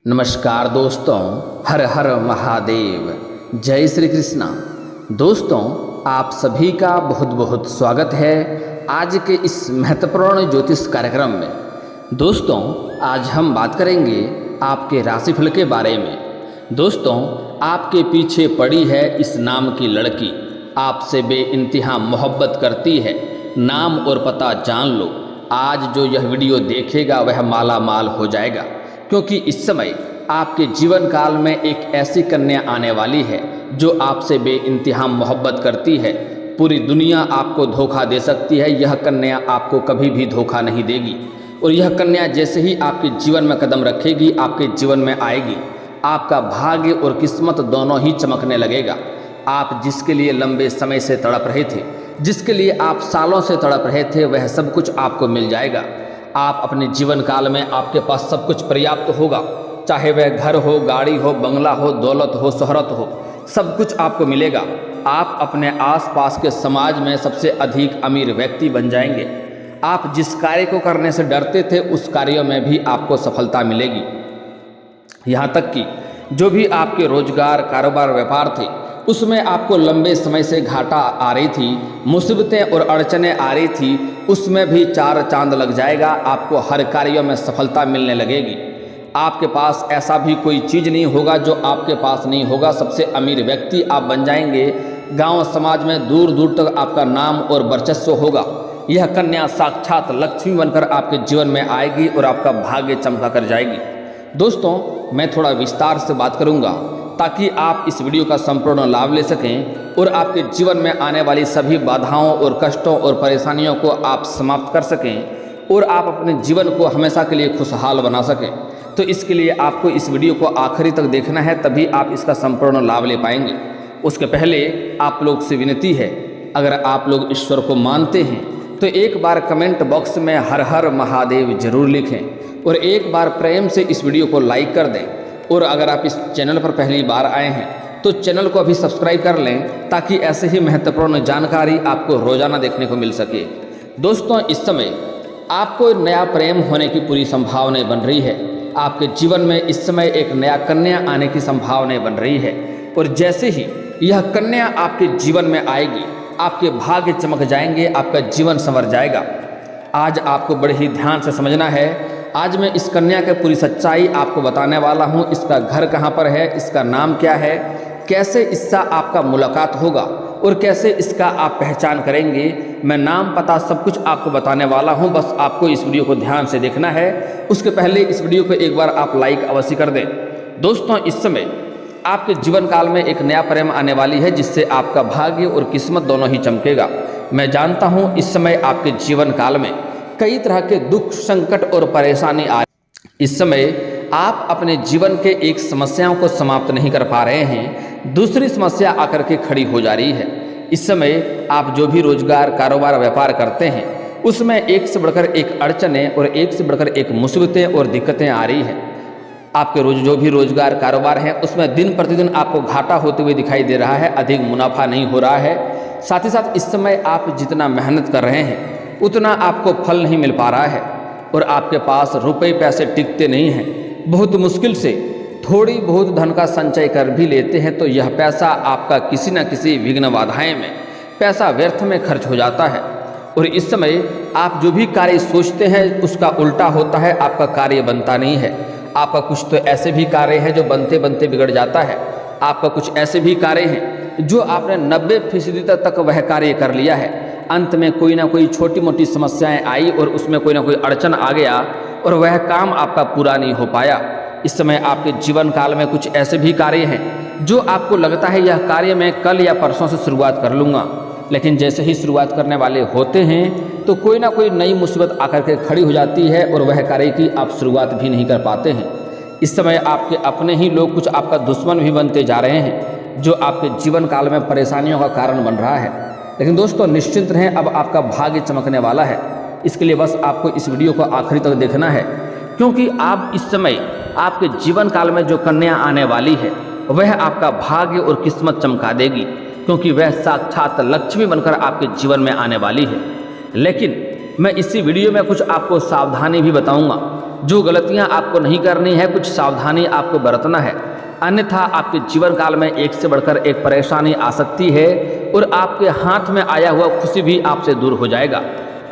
नमस्कार दोस्तों, हर हर महादेव, जय श्री कृष्णा। दोस्तों, आप सभी का बहुत बहुत स्वागत है आज के इस महत्वपूर्ण ज्योतिष कार्यक्रम में। दोस्तों, आज हम बात करेंगे आपके राशिफल के बारे में। दोस्तों, आपके पीछे पड़ी है इस नाम की लड़की, आपसे बेइंतहा मोहब्बत करती है, नाम और पता जान लो। आज जो यह वीडियो देखेगा वह माला माल हो जाएगा, क्योंकि इस समय आपके जीवन काल में एक ऐसी कन्या आने वाली है जो आपसे बेइंतहा मोहब्बत करती है। पूरी दुनिया आपको धोखा दे सकती है, यह कन्या आपको कभी भी धोखा नहीं देगी। और यह कन्या जैसे ही आपके जीवन में कदम रखेगी, आपके जीवन में आएगी, आपका भाग्य और किस्मत दोनों ही चमकने लगेगा। आप जिसके लिए लंबे समय से तड़प रहे थे, जिसके लिए आप सालों से तड़प रहे थे, वह सब कुछ आपको मिल जाएगा। आप अपने जीवन काल में आपके पास सब कुछ पर्याप्त होगा, चाहे वह घर हो, गाड़ी हो, बंगला हो, दौलत हो, शोहरत हो, सब कुछ आपको मिलेगा। आप अपने आसपास के समाज में सबसे अधिक अमीर व्यक्ति बन जाएंगे। आप जिस कार्य को करने से डरते थे उस कार्यों में भी आपको सफलता मिलेगी। यहाँ तक कि जो भी आपके रोजगार, कारोबार, व्यापार थे उसमें आपको लंबे समय से घाटा आ रही थी, मुसीबतें और अड़चनें आ रही थी, उसमें भी चार चांद लग जाएगा। आपको हर कार्यों में सफलता मिलने लगेगी। आपके पास ऐसा भी कोई चीज़ नहीं होगा जो आपके पास नहीं होगा। सबसे अमीर व्यक्ति आप बन जाएंगे। गांव समाज में दूर दूर तक आपका नाम और वर्चस्व होगा। यह कन्या साक्षात लक्ष्मी बनकर आपके जीवन में आएगी और आपका भाग्य चमका कर जाएगी। दोस्तों, मैं थोड़ा विस्तार से बात करूंगा ताकि आप इस वीडियो का संपूर्ण लाभ ले सकें और आपके जीवन में आने वाली सभी बाधाओं और कष्टों और परेशानियों को आप समाप्त कर सकें और आप अपने जीवन को हमेशा के लिए खुशहाल बना सकें। तो इसके लिए आपको इस वीडियो को आखिरी तक देखना है, तभी आप इसका संपूर्ण लाभ ले पाएंगे। उसके पहले आप लोग से विनती है, अगर आप लोग ईश्वर को मानते हैं तो एक बार कमेंट बॉक्स में हर हर महादेव जरूर लिखें और एक बार प्रेम से इस वीडियो को लाइक कर दें। और अगर आप इस चैनल पर पहली बार आए हैं तो चैनल को अभी सब्सक्राइब कर लें, ताकि ऐसे ही महत्वपूर्ण जानकारी आपको रोजाना देखने को मिल सके। दोस्तों, इस समय आपको नया प्रेम होने की पूरी संभावनाएं बन रही है। आपके जीवन में इस समय एक नया कन्या आने की संभावनाएं बन रही है और जैसे ही यह कन्या आपके जीवन में आएगी, आपके भाग्य चमक जाएंगे, आपका जीवन संवर जाएगा। आज आपको बड़े ही ध्यान से समझना है। आज मैं इस कन्या की पूरी सच्चाई आपको बताने वाला हूँ। इसका घर कहाँ पर है, इसका नाम क्या है, कैसे इससे आपका मुलाकात होगा और कैसे इसका आप पहचान करेंगे। मैं नाम, पता सब कुछ आपको बताने वाला हूँ। बस आपको इस वीडियो को ध्यान से देखना है। उसके पहले इस वीडियो को एक बार आप लाइक अवश्य कर दें। दोस्तों, इस समय आपके जीवन काल में एक नया प्रेम आने वाली है, जिससे आपका भाग्य और किस्मत दोनों ही चमकेगा। मैं जानता हूँ इस समय आपके जीवन काल में कई तरह के दुख, संकट और परेशानी आ रही। इस समय आप अपने जीवन के एक समस्याओं को समाप्त नहीं कर पा रहे हैं, दूसरी समस्या आकर के खड़ी हो जा रही है। इस समय आप जो भी रोजगार, कारोबार, व्यापार करते हैं उसमें एक से बढ़कर एक अड़चनें और एक से बढ़कर एक मुसीबतें और दिक्कतें आ रही हैं। आपके जो भी रोजगार, कारोबार है उसमें दिन प्रतिदिन आपको घाटा होते हुए दिखाई दे रहा है, अधिक मुनाफा नहीं हो रहा है। साथ ही साथ इस समय आप जितना मेहनत कर रहे हैं उतना आपको फल नहीं मिल पा रहा है और आपके पास रुपए पैसे टिकते नहीं हैं। बहुत मुश्किल से थोड़ी बहुत धन का संचय कर भी लेते हैं तो यह पैसा आपका किसी न किसी विघ्न बाधाएं में पैसा व्यर्थ में खर्च हो जाता है। और इस समय आप जो भी कार्य सोचते हैं उसका उल्टा होता है, आपका कार्य बनता नहीं है। आपका कुछ तो ऐसे भी कार्य है जो बनते बनते बिगड़ जाता है। आपका कुछ ऐसे भी कार्य हैं जो आपने 90% तक वह कार्य कर लिया है, अंत में कोई ना कोई छोटी मोटी समस्याएं आई और उसमें कोई ना कोई अड़चन आ गया और वह काम आपका पूरा नहीं हो पाया। इस समय आपके जीवन काल में कुछ ऐसे भी कार्य हैं जो आपको लगता है यह कार्य मैं कल या परसों से शुरुआत कर लूँगा, लेकिन जैसे ही शुरुआत करने वाले होते हैं तो कोई ना कोई नई मुसीबत आकर के खड़ी हो जाती है और वह कार्य की आप शुरुआत भी नहीं कर पाते हैं। इस समय आपके अपने ही लोग कुछ आपका दुश्मन भी बनते जा रहे हैं, जो आपके जीवन काल में परेशानियों का कारण बन रहा है। लेकिन दोस्तों, निश्चिंत रहें, अब आपका भाग्य चमकने वाला है। इसके लिए बस आपको इस वीडियो को आखिरी तक देखना है, क्योंकि आप इस समय आपके जीवन काल में जो कन्या आने वाली है वह आपका भाग्य और किस्मत चमका देगी, क्योंकि वह साक्षात लक्ष्मी बनकर आपके जीवन में आने वाली है। लेकिन मैं इसी वीडियो में कुछ आपको सावधानी भी बताऊंगा, जो गलतियां आपको नहीं करनी है, कुछ सावधानी आपको बरतना है, अन्यथा आपके जीवन काल में एक से बढ़कर एक परेशानी आ सकती है और आपके हाथ में आया हुआ खुशी भी आपसे दूर हो जाएगा।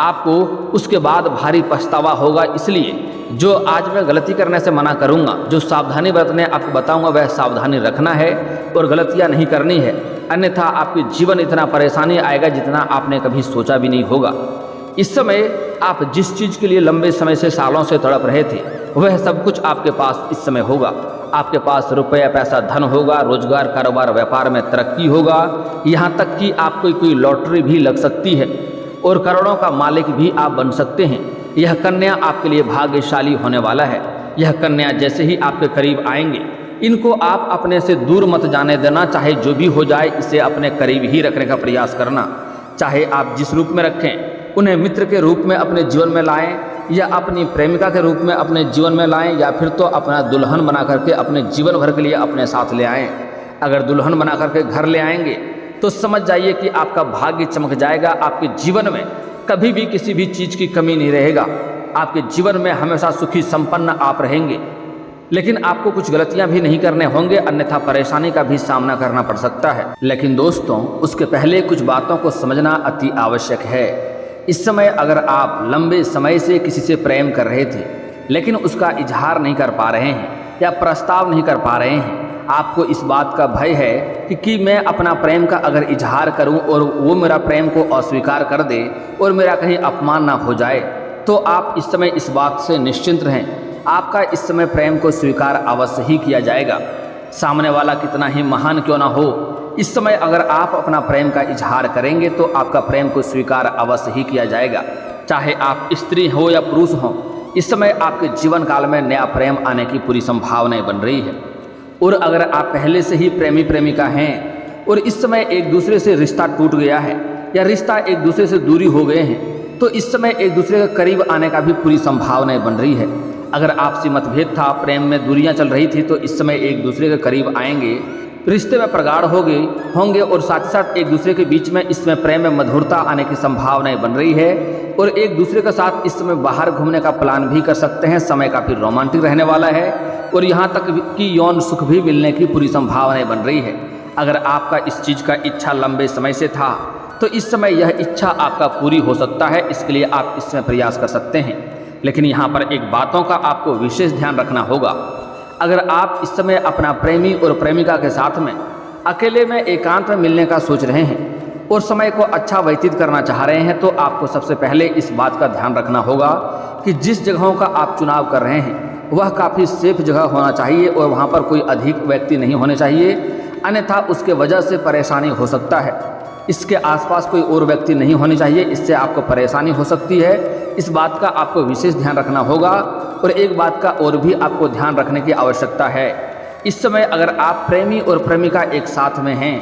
आपको उसके बाद भारी पछतावा होगा। इसलिए जो आज मैं गलती करने से मना करूंगा, जो सावधानी बरतने आपको बताऊंगा, वह सावधानी रखना है और गलतियां नहीं करनी है, अन्यथा आपके जीवन इतना परेशानी आएगा जितना आपने कभी सोचा भी नहीं होगा। इस समय आप जिस चीज़ के लिए लंबे समय से, सालों से तड़प रहे थे, वह सब कुछ आपके पास इस समय होगा। आपके पास रुपया, पैसा, धन होगा, रोजगार, कारोबार, व्यापार में तरक्की होगा, यहाँ तक कि आपको कोई लॉटरी भी लग सकती है और करोड़ों का मालिक भी आप बन सकते हैं। यह कन्या आपके लिए भाग्यशाली होने वाला है। यह कन्या जैसे ही आपके करीब आएंगे, इनको आप अपने से दूर मत जाने देना। चाहे जो भी हो जाए, इसे अपने करीब ही रखने का प्रयास करना। चाहे आप जिस रूप में रखें, उन्हें मित्र के रूप में अपने जीवन में लाएं, या अपनी प्रेमिका के रूप में अपने जीवन में लाएं, या फिर तो अपना दुल्हन बना करके अपने जीवन भर के लिए अपने साथ ले आएं। अगर दुल्हन बना करके घर ले आएंगे तो समझ जाइए कि आपका भाग्य चमक जाएगा। आपके जीवन में कभी भी किसी भी चीज़ की कमी नहीं रहेगा। आपके जीवन में हमेशा सुखी संपन्न आप रहेंगे। लेकिन आपको कुछ गलतियां भी नहीं करने होंगे, अन्यथा परेशानी का भी सामना करना पड़ सकता है। लेकिन दोस्तों, उसके पहले कुछ बातों को समझना अति आवश्यक है। इस समय अगर आप लंबे समय से किसी से प्रेम कर रहे थे, लेकिन उसका इजहार नहीं कर पा रहे हैं या प्रस्ताव नहीं कर पा रहे हैं, आपको इस बात का भय है कि मैं अपना प्रेम का अगर इजहार करूं और वो मेरा प्रेम को अस्वीकार कर दे और मेरा कहीं अपमान ना हो जाए, तो आप इस समय इस बात से निश्चिंत रहें, आपका इस समय प्रेम को स्वीकार अवश्य ही किया जाएगा। सामने वाला कितना ही महान क्यों ना हो, इस समय अगर आप अपना प्रेम का इजहार करेंगे तो आपका प्रेम को स्वीकार अवश्य ही किया जाएगा। चाहे आप स्त्री हो या पुरुष हो, इस समय आपके जीवन काल में नया प्रेम आने की पूरी संभावनाएं बन रही है। और अगर आप पहले से ही प्रेमी प्रेमिका हैं और इस समय एक दूसरे से रिश्ता टूट गया है या रिश्ता एक दूसरे से दूरी हो गए हैं, तो इस समय एक दूसरे के करीब आने का भी पूरी संभावनाएं बन रही है। अगर आपसी मतभेद था, प्रेम में दूरियां चल रही थी, तो इस समय एक दूसरे के करीब आएंगे, रिश्ते में प्रगाढ़ होंगे और साथ ही साथ एक दूसरे के बीच में इसमें प्रेम में मधुरता आने की संभावनाएं बन रही है। और एक दूसरे के साथ इस समय बाहर घूमने का प्लान भी कर सकते हैं। समय काफ़ी रोमांटिक रहने वाला है और यहाँ तक कि यौन सुख भी मिलने की पूरी संभावनाएं बन रही है। अगर आपका इस चीज़ का इच्छा लंबे समय से था, तो इस समय यह इच्छा आपका पूरी हो सकता है। इसके लिए आप इसमें प्रयास कर सकते हैं। लेकिन यहाँ पर एक बातों का आपको विशेष ध्यान रखना होगा। अगर आप इस समय अपना प्रेमी और प्रेमिका के साथ में अकेले में एकांत में मिलने का सोच रहे हैं और समय को अच्छा व्यतीत करना चाह रहे हैं, तो आपको सबसे पहले इस बात का ध्यान रखना होगा कि जिस जगहों का आप चुनाव कर रहे हैं वह काफ़ी सेफ जगह होना चाहिए और वहाँ पर कोई अधिक व्यक्ति नहीं होने चाहिए, अन्यथा उसके वजह से परेशानी हो सकता है। इसके आसपास कोई और व्यक्ति नहीं होने चाहिए, इससे आपको परेशानी हो सकती है। इस बात का आपको विशेष ध्यान रखना होगा। और एक बात का और भी आपको ध्यान रखने की आवश्यकता है। इस समय अगर आप प्रेमी और प्रेमिका एक साथ में हैं,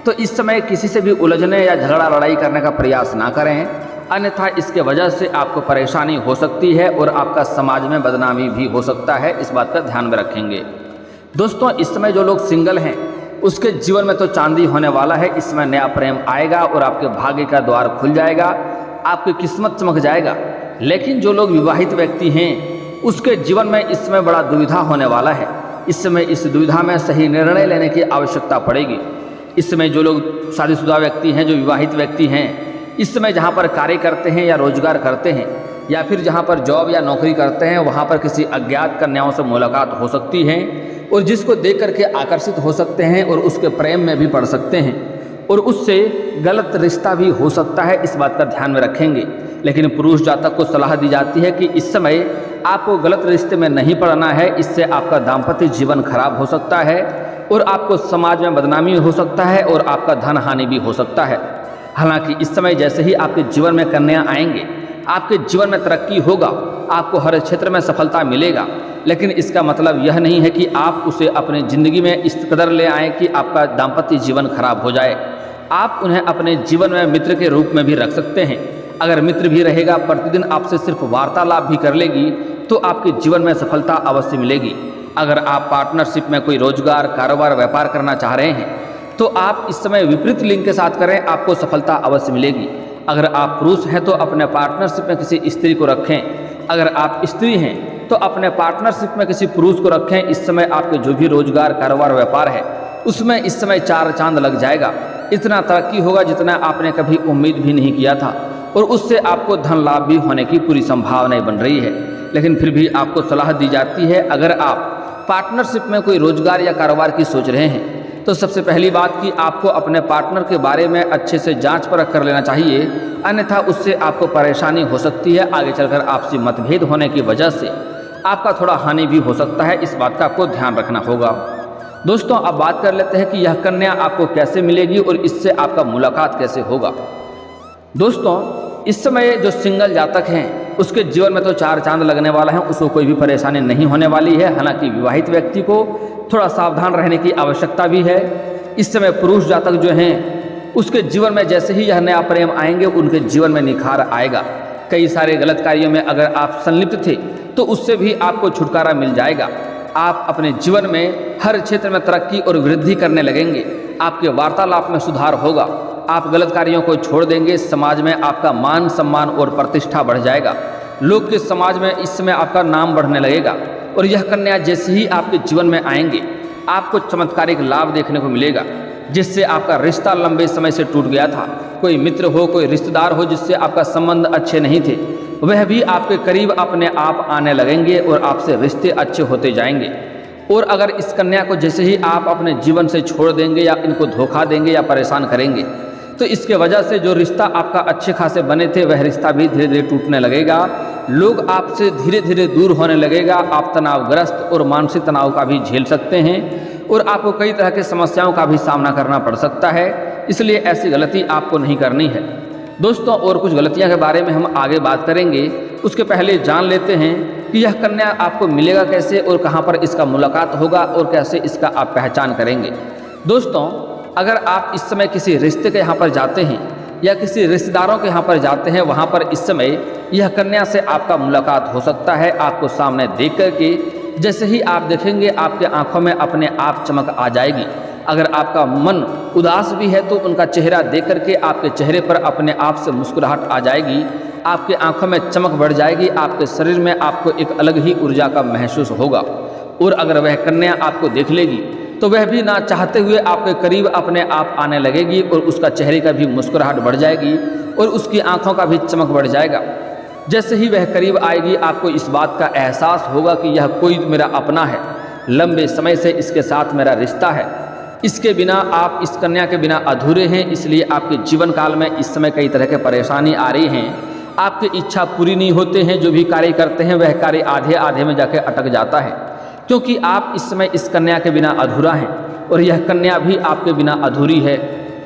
तो इस समय किसी से भी उलझने या झगड़ा लड़ाई करने का प्रयास ना करें, अन्यथा इसके वजह से आपको परेशानी हो सकती है और आपका समाज में बदनामी भी हो सकता है। इस बात का ध्यान में रखेंगे। दोस्तों, इस समय जो लोग सिंगल हैं उसके जीवन में तो चांदी होने वाला है। इसमें नया प्रेम आएगा और आपके भाग्य का द्वार खुल जाएगा, आपकी किस्मत चमक जाएगा। लेकिन जो लोग विवाहित व्यक्ति हैं उसके जीवन में इस समय बड़ा दुविधा होने वाला है। इस समय इस दुविधा में सही निर्णय लेने की आवश्यकता पड़ेगी। इस समय जो लोग शादीशुदा व्यक्ति हैं, जो विवाहित व्यक्ति हैं, इस समय जहाँ पर कार्य करते हैं या रोजगार करते हैं या फिर जहाँ पर जॉब या नौकरी करते हैं, वहाँ पर किसी अज्ञात कन्याओं से मुलाकात हो सकती है और जिसको देख करके आकर्षित हो सकते हैं और उसके प्रेम में भी पड़ सकते हैं और उससे गलत रिश्ता भी हो सकता है। इस बात का ध्यान में रखेंगे। लेकिन पुरुष जातक को सलाह दी जाती है कि इस समय आपको गलत रिश्ते में नहीं पड़ना है, इससे आपका दाम्पत्य जीवन खराब हो सकता है और आपको समाज में बदनामी हो सकता है और आपका धन हानि भी हो सकता है। हालांकि इस समय जैसे ही आपके जीवन में कन्या आएंगे, आपके जीवन में तरक्की होगा, आपको हर क्षेत्र में सफलता मिलेगा। लेकिन इसका मतलब यह नहीं है कि आप उसे अपनी ज़िंदगी में इस कदर ले आएँ कि आपका दाम्पत्य जीवन खराब हो जाए। आप उन्हें अपने जीवन में मित्र के रूप में भी रख सकते हैं। अगर मित्र भी रहेगा, प्रतिदिन आपसे सिर्फ वार्तालाप भी कर लेगी, तो आपके जीवन में सफलता अवश्य मिलेगी। अगर आप पार्टनरशिप में कोई रोजगार, कारोबार, व्यापार करना चाह रहे हैं, तो आप इस समय विपरीत लिंग के साथ करें, आपको सफलता अवश्य मिलेगी। अगर आप पुरुष हैं तो अपने पार्टनरशिप में किसी स्त्री को रखें। अगर आप स्त्री हैं तो अपने पार्टनरशिप में किसी पुरुष को रखें। इस समय आपके जो भी रोजगार, कारोबार, व्यापार है उसमें इस समय 4 चांद लग जाएगा। इतना तरक्की होगा जितना आपने कभी उम्मीद भी नहीं किया था, और उससे आपको धन लाभ भी होने की पूरी संभावनाएं बन रही है। लेकिन फिर भी आपको सलाह दी जाती है, अगर आप पार्टनरशिप में कोई रोजगार या कारोबार की सोच रहे हैं तो सबसे पहली बात कि आपको अपने पार्टनर के बारे में अच्छे से जांच परख कर लेना चाहिए, अन्यथा उससे आपको परेशानी हो सकती है। आगे चलकर आपसी मतभेद होने की वजह से आपका थोड़ा हानि भी हो सकता है, इस बात का आपको ध्यान रखना होगा। दोस्तों, अब बात कर लेते हैं कि यह कन्या आपको कैसे मिलेगी और इससे आपका मुलाकात कैसे होगा। दोस्तों, इस समय जो सिंगल जातक हैं उसके जीवन में तो 4 चांद लगने वाला है, उसको कोई भी परेशानी नहीं होने वाली है। हालांकि विवाहित व्यक्ति को थोड़ा सावधान रहने की आवश्यकता भी है। इस समय पुरुष जातक जो हैं उसके जीवन में जैसे ही यह नया प्रेम आएंगे उनके जीवन में निखार आएगा। कई सारे गलत कार्यों में अगर आप संलिप्त थे तो उससे भी आपको छुटकारा मिल जाएगा। आप अपने जीवन में हर क्षेत्र में तरक्की और वृद्धि करने लगेंगे। आपके वार्तालाप में सुधार होगा। आप गलत कार्यों को छोड़ देंगे। समाज में आपका मान सम्मान और प्रतिष्ठा बढ़ जाएगा। लोग के समाज में इस समय आपका नाम बढ़ने लगेगा। और यह कन्या जैसे ही आपके जीवन में आएंगे आपको चमत्कारिक लाभ देखने को मिलेगा, जिससे आपका रिश्ता लंबे समय से टूट गया था। कोई मित्र हो, कोई रिश्तेदार हो जिससे आपका संबंध अच्छे नहीं थे, वह भी आपके करीब अपने आप आने लगेंगे और आपसे रिश्ते अच्छे होते जाएंगे। और अगर इस कन्या को जैसे ही आप अपने जीवन से छोड़ देंगे या इनको धोखा देंगे या परेशान करेंगे तो इसके वजह से जो रिश्ता आपका अच्छे खासे बने थे वह रिश्ता भी धीरे धीरे टूटने लगेगा। लोग आपसे धीरे धीरे दूर होने लगेगा। आप तनावग्रस्त और मानसिक तनाव का भी झेल सकते हैं और आपको कई तरह की समस्याओं का भी सामना करना पड़ सकता है। इसलिए ऐसी गलती आपको नहीं करनी है। दोस्तों, और कुछ गलतियां के बारे में हम आगे बात करेंगे। उसके पहले जान लेते हैं कि यह कन्या आपको मिलेगा कैसे और कहां पर इसका मुलाकात होगा और कैसे इसका आप पहचान करेंगे। दोस्तों, अगर आप इस समय किसी रिश्ते के यहाँ पर जाते हैं या किसी रिश्तेदारों के यहाँ पर जाते हैं, वहाँ पर इस समय यह कन्या से आपका मुलाकात हो सकता है। आपको सामने देख करके जैसे ही आप देखेंगे आपके आंखों में अपने आप चमक आ जाएगी। अगर आपका मन उदास भी है तो उनका चेहरा देख करके आपके चेहरे पर अपने आप से मुस्कुराहट आ जाएगी। आपके आंखों में चमक बढ़ जाएगी। आपके शरीर में आपको एक अलग ही ऊर्जा का महसूस होगा। और अगर वह कन्या आपको देख लेगी तो वह भी ना चाहते हुए आपके करीब अपने आप आने लगेगी और उसका चेहरे का भी मुस्कुराहट बढ़ जाएगी और उसकी आंखों का भी चमक बढ़ जाएगा। जैसे ही वह करीब आएगी आपको इस बात का एहसास होगा कि यह कोई मेरा अपना है, लंबे समय से इसके साथ मेरा रिश्ता है। इसके बिना आप इस कन्या के बिना अधूरे हैं। इसलिए आपके जीवन काल में इस समय कई तरह के परेशानी आ रही हैं। आपकी इच्छा पूरी नहीं होते हैं। जो भी कार्य करते हैं वह कार्य आधे आधे में जाके अटक जाता है, क्योंकि आप इस समय इस कन्या के बिना अधूरा हैं और यह कन्या भी आपके बिना अधूरी है।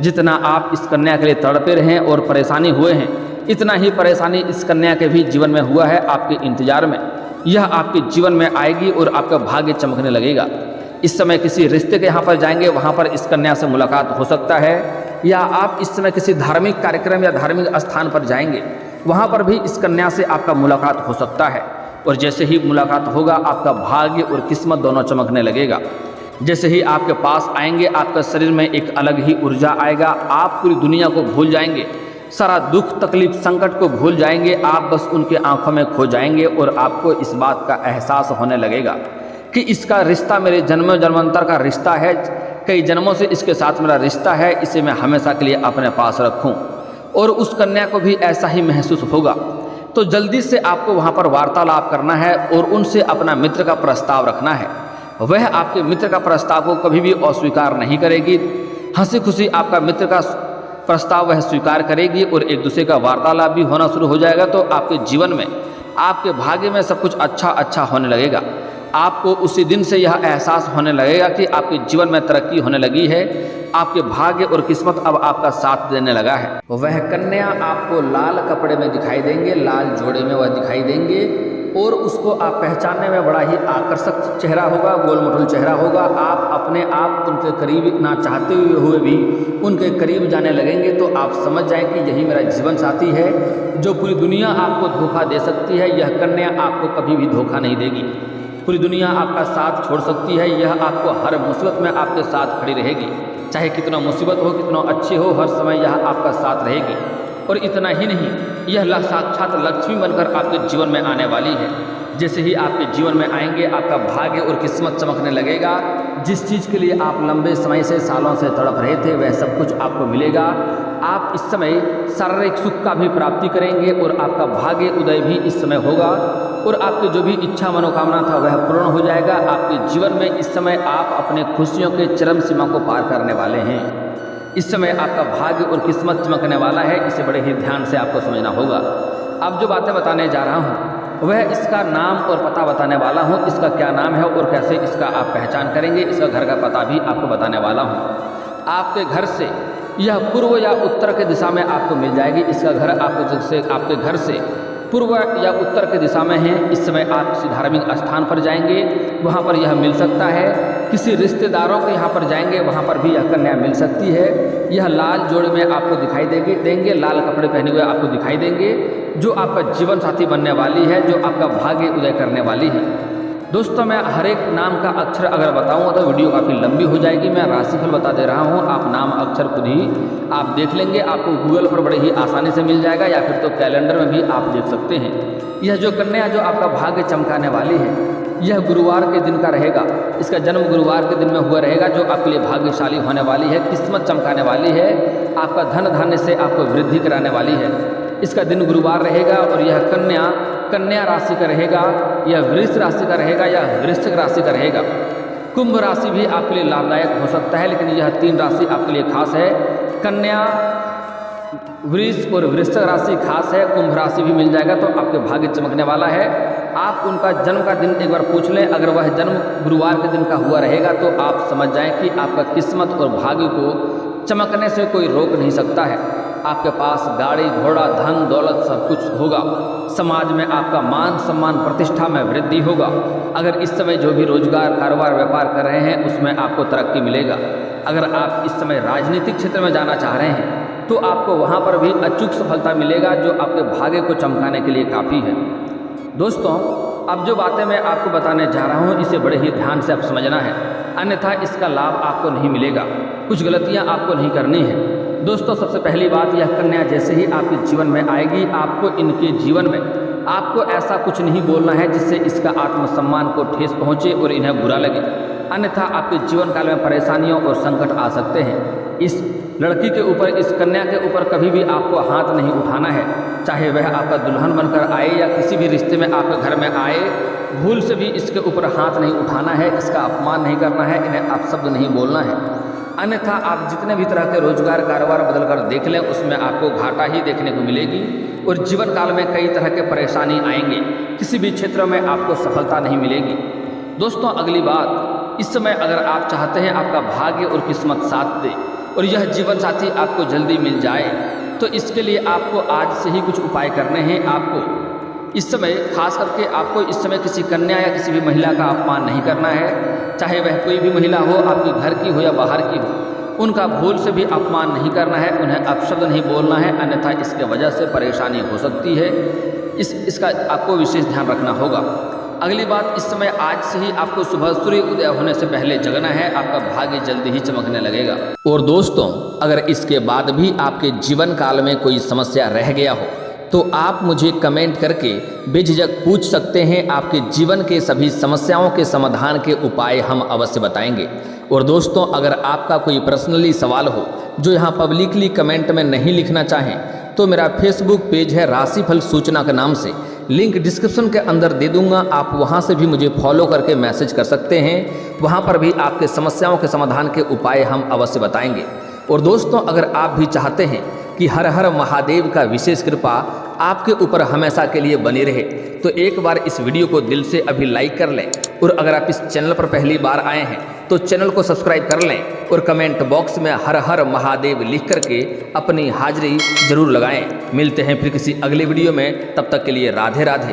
जितना आप इस कन्या के लिए तड़पे रहे और परेशानी हुए हैं, इतना ही परेशानी इस कन्या के भी जीवन में हुआ है। आपके इंतजार में यह आपके जीवन में आएगी और आपका भाग्य चमकने लगेगा। इस समय किसी रिश्ते के यहाँ पर जाएंगे, वहाँ पर इस कन्या से मुलाकात हो सकता है। या आप इस समय किसी धार्मिक कार्यक्रम या धार्मिक स्थान पर जाएंगे, वहाँ पर भी इस कन्या से आपका मुलाकात हो सकता है। और जैसे ही मुलाकात होगा आपका भाग्य और किस्मत दोनों चमकने लगेगा। जैसे ही आपके पास आएंगे आपका शरीर में एक अलग ही ऊर्जा आएगा। आप पूरी दुनिया को भूल जाएंगे, सारा दुख तकलीफ संकट को भूल जाएंगे। आप बस उनके आंखों में खो जाएंगे और आपको इस बात का एहसास होने लगेगा कि इसका रिश्ता मेरे जन्म जन्मांतर का रिश्ता है। कई जन्मों से इसके साथ मेरा रिश्ता है, इसे मैं हमेशा के लिए अपने पास रखूं। और उस कन्या को भी ऐसा ही महसूस होगा। तो जल्दी से आपको वहाँ पर वार्तालाप करना है और उनसे अपना मित्र का प्रस्ताव रखना है। वह आपके मित्र का प्रस्ताव को कभी भी अस्वीकार नहीं करेगी। हंसी खुशी आपका मित्र का प्रस्ताव वह स्वीकार करेगी और एक दूसरे का वार्तालाप भी होना शुरू हो जाएगा। तो आपके जीवन में, आपके भाग्य में सब कुछ अच्छा होने लगेगा। आपको उसी दिन से यह एहसास होने लगेगा कि आपके जीवन में तरक्की होने लगी है। आपके भाग्य और किस्मत अब आपका साथ देने लगा है। वह कन्या आपको लाल कपड़े में दिखाई देंगे, लाल जोड़े में वह दिखाई देंगे और उसको आप पहचानने में बड़ा ही आकर्षक चेहरा होगा, गोल मटोल चेहरा होगा। आप अपने आप उनके करीब ना चाहते हुए भी उनके करीब जाने लगेंगे। तो आप समझ जाएं कि यही मेरा जीवन साथी है। जो पूरी दुनिया आपको धोखा दे सकती है, यह कन्या आपको कभी भी धोखा नहीं देगी। पूरी दुनिया आपका साथ छोड़ सकती है, यह आपको हर मुसीबत में आपके साथ खड़ी रहेगी। चाहे कितना मुसीबत हो, कितना अच्छी हो, हर समय यह आपका साथ रहेगी। और इतना ही नहीं, यह साक्षात लक्ष्मी बनकर आपके जीवन में आने वाली है। जैसे ही आपके जीवन में आएंगे आपका भाग्य और किस्मत चमकने लगेगा। जिस चीज़ के लिए आप लंबे समय से सालों से तड़प रहे थे वह सब कुछ आपको मिलेगा। आप इस समय शारीरिक सुख का भी प्राप्ति करेंगे और आपका भाग्य उदय भी इस समय होगा और आपकी जो भी इच्छा मनोकामना था वह पूर्ण हो जाएगा। आपके जीवन में इस समय आप अपने खुशियों के चरम सीमा को पार करने वाले हैं। इस समय आपका भाग्य और किस्मत चमकने वाला है, इसे बड़े ही ध्यान से आपको समझना होगा। अब जो बातें बताने जा रहा हूँ वह इसका नाम और पता बताने वाला हूँ। इसका क्या नाम है और कैसे इसका आप पहचान करेंगे, इसका घर का पता भी आपको बताने वाला हूँ। आपके घर से यह पूर्व या उत्तर के दिशा में आपको मिल जाएगी। इसका घर आपके घर से पूर्व या उत्तर की दिशा में है। इस समय आप किसी धार्मिक स्थान पर जाएंगे, वहाँ पर यह मिल सकता है। किसी रिश्तेदारों के यहाँ पर जाएंगे, वहाँ पर भी यह कन्या मिल सकती है। यह लाल जोड़ में आपको दिखाई देंगे, लाल कपड़े पहने हुए आपको दिखाई देंगे, जो आपका जीवन साथी बनने वाली है, जो आपका भाग्य उदय करने वाली है। दोस्तों मैं हर एक नाम का अक्षर अगर बताऊंगा तो वीडियो काफ़ी लंबी हो जाएगी। मैं राशिफल बता दे रहा हूं, आप नाम अक्षर खुद ही आप देख लेंगे। आपको गूगल पर बड़े ही आसानी से मिल जाएगा या फिर तो कैलेंडर में भी आप देख सकते हैं। यह जो कन्या जो आपका भाग्य चमकाने वाली है यह गुरुवार के दिन का रहेगा। इसका जन्म गुरुवार के दिन में हुआ रहेगा, जो आपके लिए भाग्यशाली होने वाली है, किस्मत चमकाने वाली है, आपका धन धान्य से आपको वृद्धि कराने वाली है। इसका दिन गुरुवार रहेगा और यह कन्या राशि का रहेगा, यह वृष राशि का रहेगा, यह वृश्चिक राशि का रहेगा। कुंभ राशि भी आपके लिए लाभदायक हो सकता है, लेकिन यह 3 राशि आपके लिए खास है। कन्या, वृष और वृश्चिक राशि खास है। कुंभ राशि भी मिल जाएगा तो आपके भाग्य चमकने वाला है। आप उनका जन्म का दिन एक बार पूछ लें, अगर वह जन्म गुरुवार के दिन का हुआ रहेगा तो आप समझ जाएं कि आपका किस्मत और भाग्य को चमकने से कोई रोक नहीं सकता है। आपके पास गाड़ी घोड़ा धन दौलत सब कुछ होगा। समाज में आपका मान सम्मान प्रतिष्ठा में वृद्धि होगा। अगर इस समय जो भी रोजगार कारोबार व्यापार कर रहे हैं उसमें आपको तरक्की मिलेगा। अगर आप इस समय राजनीतिक क्षेत्र में जाना चाह रहे हैं तो आपको वहाँ पर भी अचूक सफलता मिलेगा, जो आपके भाग्य को चमकाने के लिए काफ़ी है। दोस्तों अब जो बातें मैं आपको बताने जा रहा हूँ इसे बड़े ही ध्यान से आप समझना है, अन्यथा इसका लाभ आपको नहीं मिलेगा। कुछ गलतियाँ आपको नहीं करनी है। दोस्तों सबसे पहली बात, यह कन्या जैसे ही आपके जीवन में आएगी आपको इनके जीवन में आपको ऐसा कुछ नहीं बोलना है जिससे इसका आत्मसम्मान को ठेस पहुँचे और इन्हें बुरा लगे, अन्यथा आपके जीवन काल में परेशानियों और संकट आ सकते हैं। इस लड़की के ऊपर, इस कन्या के ऊपर कभी भी आपको हाथ नहीं उठाना है, चाहे वह आपका दुल्हन बनकर आए या किसी भी रिश्ते में आपके घर में आए। भूल से भी इसके ऊपर हाथ नहीं उठाना है, इसका अपमान नहीं करना है, इन्हें अपशब्द नहीं बोलना है, अन्यथा आप जितने भी तरह के रोजगार कारोबार बदल कर देख लें उसमें आपको घाटा ही देखने को मिलेगी और जीवन काल में कई तरह के परेशानी आएंगे, किसी भी क्षेत्र में आपको सफलता नहीं मिलेगी। दोस्तों अगली बात, इस समय अगर आप चाहते हैं आपका भाग्य और किस्मत साथ दे और यह जीवन साथी आपको जल्दी मिल जाए तो इसके लिए आपको आज से ही कुछ उपाय करने हैं। आपको इस समय खास करके आपको इस समय किसी कन्या या किसी भी महिला का अपमान नहीं करना है, चाहे वह कोई भी महिला हो, आपके घर की हो या बाहर की हो, उनका भूल से भी अपमान नहीं करना है, उन्हें अपशब्द नहीं बोलना है, अन्यथा इसके वजह से परेशानी हो सकती है। इसका आपको विशेष ध्यान रखना होगा। अगली बात, इस समय आज से ही आपको सुबह सूर्य उदय होने से पहले जगना है, आपका भाग्य जल्दी ही चमकने लगेगा। और दोस्तों अगर इसके बाद भी आपके जीवन काल में कोई समस्या रह गया हो तो आप मुझे कमेंट करके बेझिझक पूछ सकते हैं। आपके जीवन के सभी समस्याओं के समाधान के उपाय हम अवश्य बताएंगे। और दोस्तों अगर आपका कोई पर्सनली सवाल हो जो यहाँ पब्लिकली कमेंट में नहीं लिखना चाहें तो मेरा फेसबुक पेज है राशिफल सूचना के नाम से, लिंक डिस्क्रिप्शन के अंदर दे दूंगा, आप वहाँ से भी मुझे फॉलो करके मैसेज कर सकते हैं। वहाँ पर भी आपके समस्याओं के समाधान के उपाय हम अवश्य बताएंगे। और दोस्तों अगर आप भी चाहते हैं कि हर हर महादेव का विशेष कृपा आपके ऊपर हमेशा के लिए बनी रहे तो एक बार इस वीडियो को दिल से अभी लाइक कर लें। और अगर आप इस चैनल पर पहली बार आए हैं तो चैनल को सब्सक्राइब कर लें और कमेंट बॉक्स में हर हर महादेव लिख करके अपनी हाजिरी जरूर लगाएं। मिलते हैं फिर किसी अगले वीडियो में, तब तक के लिए राधे राधे।